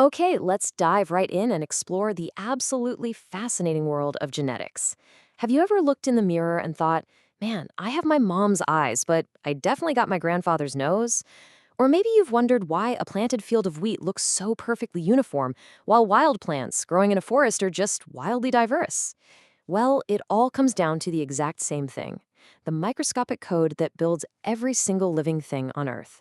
Okay, let's dive right in and explore the absolutely fascinating world of genetics. Have you ever looked in the mirror and thought, man, I have my mom's eyes, but I definitely got my grandfather's nose? Or maybe you've wondered why a planted field of wheat looks so perfectly uniform, while wild plants growing in a forest are just wildly diverse. Well, it all comes down to the exact same thing, the microscopic code that builds every single living thing on Earth.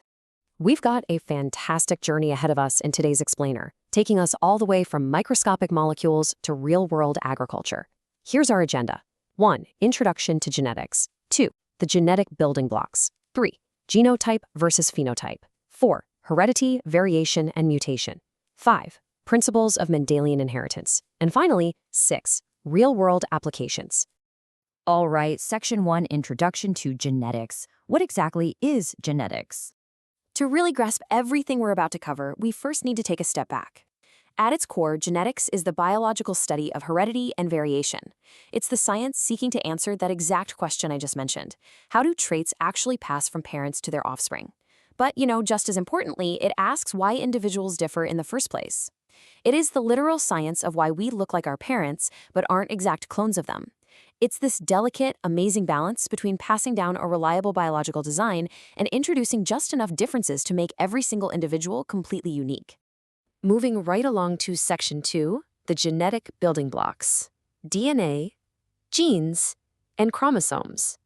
We've got a fantastic journey ahead of us in today's explainer, taking us all the way from microscopic molecules to real-world agriculture. Here's our agenda. 1. Introduction to genetics. 2. The genetic building blocks. 3. Genotype versus phenotype. 4. Heredity, variation, and mutation. 5. Principles of Mendelian inheritance. And finally, 6. Real-world applications. All right, Section 1, Introduction to Genetics. What exactly is genetics? To really grasp everything we're about to cover, we first need to take a step back. At its core, genetics is the biological study of heredity and variation. It's the science seeking to answer that exact question I just mentioned. How do traits actually pass from parents to their offspring? But, just as importantly, it asks why individuals differ in the first place. It is the literal science of why we look like our parents, but aren't exact clones of them. It's this delicate, amazing balance between passing down a reliable biological design and introducing just enough differences to make every single individual completely unique. Moving right along to Section 2, the genetic building blocks. DNA, genes, and chromosomes.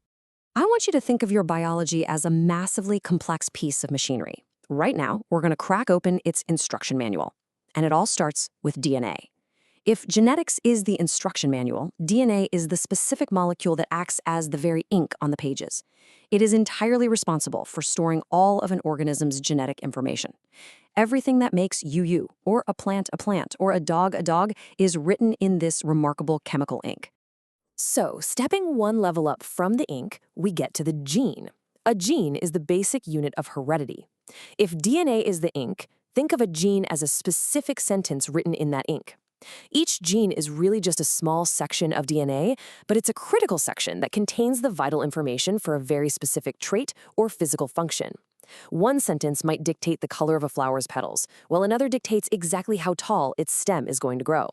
I want you to think of your biology as a massively complex piece of machinery. Right now, we're going to crack open its instruction manual. And it all starts with DNA. If genetics is the instruction manual, DNA is the specific molecule that acts as the very ink on the pages. It is entirely responsible for storing all of an organism's genetic information. Everything that makes you, or a plant, or a dog, is written in this remarkable chemical ink. So, stepping one level up from the ink, we get to the gene. A gene is the basic unit of heredity. If DNA is the ink, think of a gene as a specific sentence written in that ink. Each gene is really just a small section of DNA, but it's a critical section that contains the vital information for a very specific trait or physical function. One sentence might dictate the color of a flower's petals, while another dictates exactly how tall its stem is going to grow.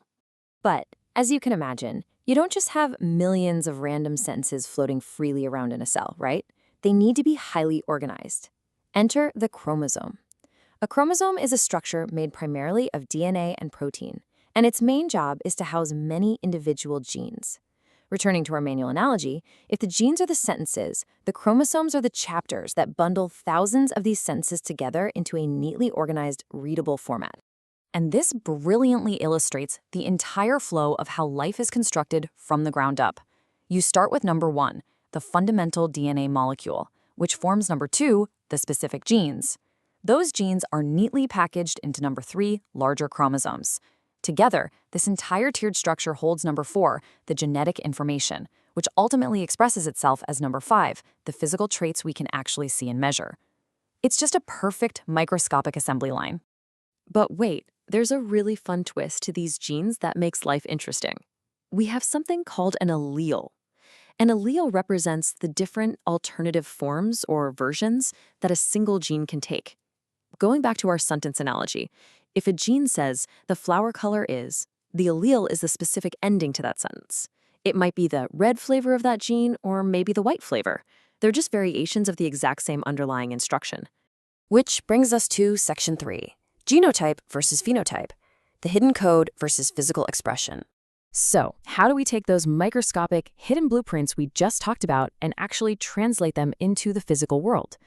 But, as you can imagine, you don't just have millions of random sentences floating freely around in a cell, right? They need to be highly organized. Enter the chromosome. A chromosome is a structure made primarily of DNA and protein, and its main job is to house many individual genes. Returning to our manual analogy, if the genes are the sentences, the chromosomes are the chapters that bundle thousands of these sentences together into a neatly organized, readable format. And this brilliantly illustrates the entire flow of how life is constructed from the ground up. You start with number 1, the fundamental DNA molecule, which forms number 2, the specific genes. Those genes are neatly packaged into number 3, larger chromosomes. Together, this entire tiered structure holds number 4, the genetic information, which ultimately expresses itself as number 5, the physical traits we can actually see and measure. It's just a perfect microscopic assembly line. But wait, there's a really fun twist to these genes that makes life interesting. We have something called an allele. An allele represents the different alternative forms or versions that a single gene can take. Going back to our sentence analogy, if a gene says the flower color is, the allele is the specific ending to that sentence. It might be the red flavor of that gene or maybe the white flavor. They're just variations of the exact same underlying instruction. Which brings us to Section 3, genotype versus phenotype, the hidden code versus physical expression. So, how do we take those microscopic, hidden blueprints we just talked about and actually translate them into the physical world?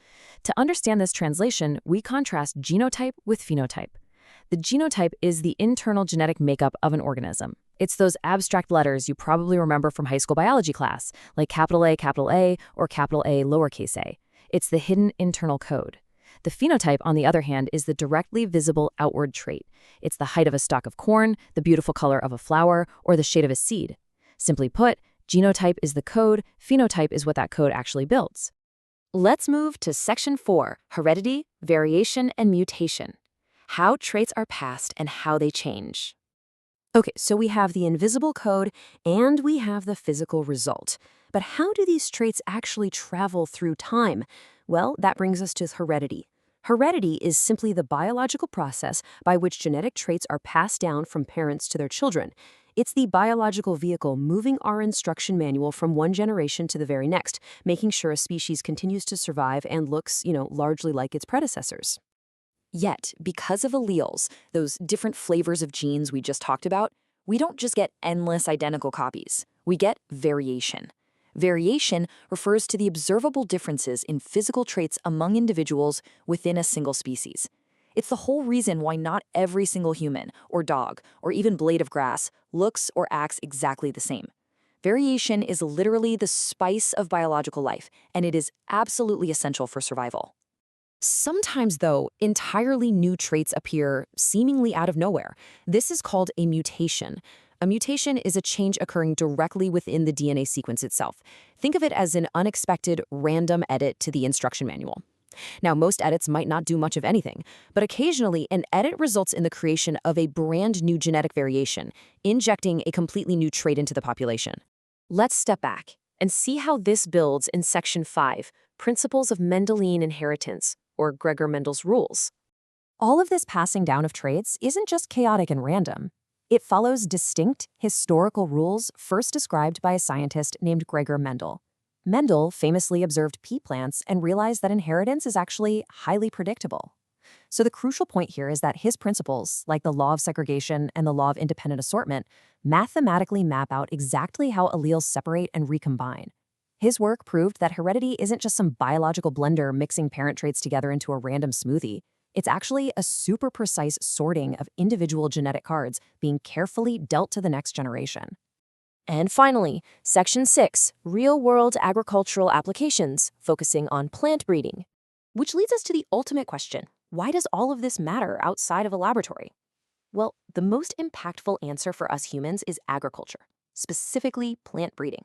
To understand this translation, we contrast genotype with phenotype. The genotype is the internal genetic makeup of an organism. It's those abstract letters you probably remember from high school biology class, like capital A, or capital A, lowercase a. It's the hidden internal code. The phenotype, on the other hand, is the directly visible outward trait. It's the height of a stalk of corn, the beautiful color of a flower, or the shade of a seed. Simply put, genotype is the code, phenotype is what that code actually builds. Let's move to Section 4, heredity, variation, and mutation. How traits are passed and how they change. Okay, so we have the invisible code and we have the physical result. But how do these traits actually travel through time? Well, that brings us to heredity. Heredity is simply the biological process by which genetic traits are passed down from parents to their children. It's the biological vehicle moving our instruction manual from one generation to the very next, making sure a species continues to survive and looks, largely like its predecessors. Yet, because of alleles, those different flavors of genes we just talked about, we don't just get endless identical copies. We get variation. Variation refers to the observable differences in physical traits among individuals within a single species. It's the whole reason why not every single human, or dog, or even blade of grass looks or acts exactly the same. Variation is literally the spice of biological life, and it is absolutely essential for survival. Sometimes, though, entirely new traits appear seemingly out of nowhere. This is called a mutation. A mutation is a change occurring directly within the DNA sequence itself. Think of it as an unexpected, random edit to the instruction manual. Now, most edits might not do much of anything, but occasionally an edit results in the creation of a brand new genetic variation, injecting a completely new trait into the population. Let's step back and see how this builds in Section 5, Principles of Mendelian Inheritance, or Gregor Mendel's rules. All of this passing down of traits isn't just chaotic and random. It follows distinct, historical rules first described by a scientist named Gregor Mendel. Mendel famously observed pea plants and realized that inheritance is actually highly predictable. So the crucial point here is that his principles, like the law of segregation and the law of independent assortment, mathematically map out exactly how alleles separate and recombine. His work proved that heredity isn't just some biological blender mixing parent traits together into a random smoothie. It's actually a super precise sorting of individual genetic cards being carefully dealt to the next generation. And finally, Section 6, Real-World Agricultural Applications, focusing on plant breeding. Which leads us to the ultimate question: why does all of this matter outside of a laboratory? Well, the most impactful answer for us humans is agriculture, specifically plant breeding.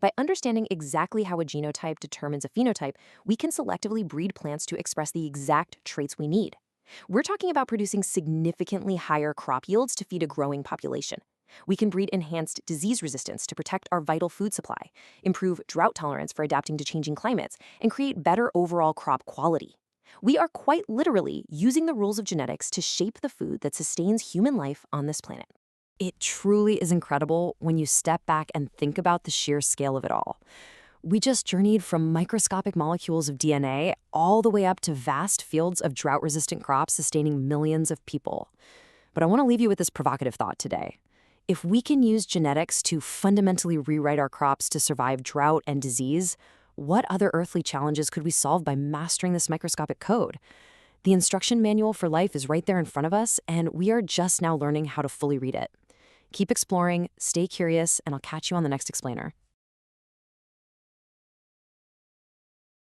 By understanding exactly how a genotype determines a phenotype, we can selectively breed plants to express the exact traits we need. We're talking about producing significantly higher crop yields to feed a growing population. We can breed enhanced disease resistance to protect our vital food supply, improve drought tolerance for adapting to changing climates, and create better overall crop quality. We are quite literally using the rules of genetics to shape the food that sustains human life on this planet. It truly is incredible when you step back and think about the sheer scale of it all. We just journeyed from microscopic molecules of DNA all the way up to vast fields of drought-resistant crops sustaining millions of people. But I want to leave you with this provocative thought today. If we can use genetics to fundamentally rewrite our crops to survive drought and disease, what other earthly challenges could we solve by mastering this microscopic code? The instruction manual for life is right there in front of us, and we are just now learning how to fully read it. Keep exploring, stay curious, and I'll catch you on the next explainer.